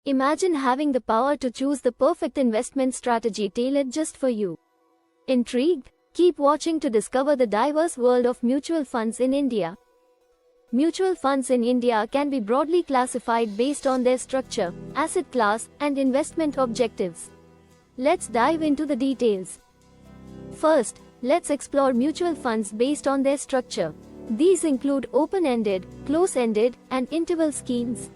Imagine having the power to choose the perfect investment strategy tailored just for you. Intrigued? Keep watching to discover the diverse world of mutual funds in India. Mutual funds in India can be broadly classified based on their structure, asset class, and investment objectives. Let's dive into the details. First, let's explore mutual funds based on their structure. These include open-ended, close-ended, and interval schemes.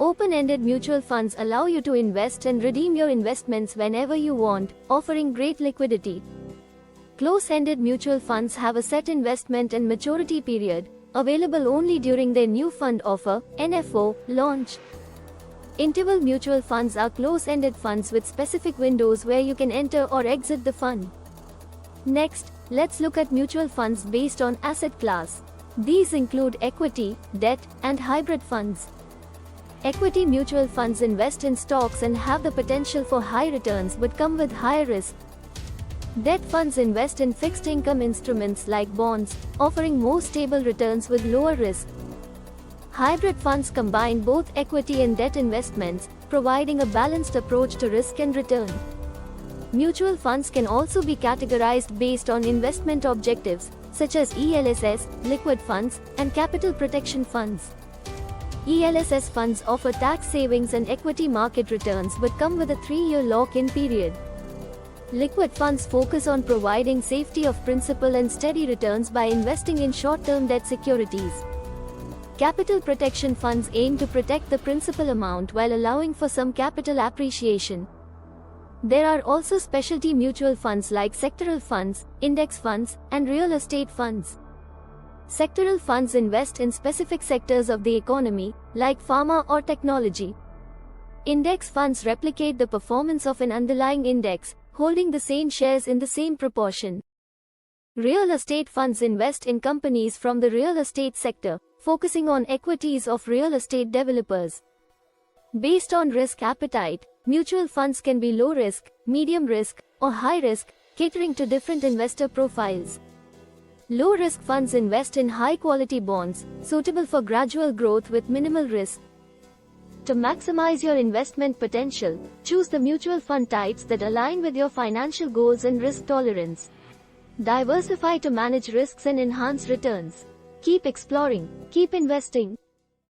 Open-ended mutual funds allow you to invest and redeem your investments whenever you want, offering great liquidity. Close-ended mutual funds have a set investment and maturity period, available only during their new fund offer, NFO, launch. Interval mutual funds are close-ended funds with specific windows where you can enter or exit the fund. Next, let's look at mutual funds based on asset class. These include equity, debt, and hybrid funds. Equity mutual funds invest in stocks and have the potential for high returns but come with higher risk. Debt funds invest in fixed income instruments like bonds, offering more stable returns with lower risk. Hybrid funds combine both equity and debt investments, providing a balanced approach to risk and return. Mutual funds can also be categorized based on investment objectives, such as ELSS, liquid funds, and capital protection funds. ELSS funds offer tax savings and equity market returns but come with a 3-year lock-in period. Liquid funds focus on providing safety of principal and steady returns by investing in short-term debt securities. Capital protection funds aim to protect the principal amount while allowing for some capital appreciation. There are also specialty mutual funds like sectoral funds, index funds, and real estate funds. Sectoral funds invest in specific sectors of the economy, like pharma or technology. Index funds replicate the performance of an underlying index, holding the same shares in the same proportion. Real estate funds invest in companies from the real estate sector, focusing on equities of real estate developers. Based on risk appetite, mutual funds can be low risk, medium risk, or high risk, catering to different investor profiles. Low-risk funds invest in high-quality bonds, suitable for gradual growth with minimal risk. To maximize your investment potential, choose the mutual fund types that align with your financial goals and risk tolerance. Diversify to manage risks and enhance returns. Keep exploring, keep investing.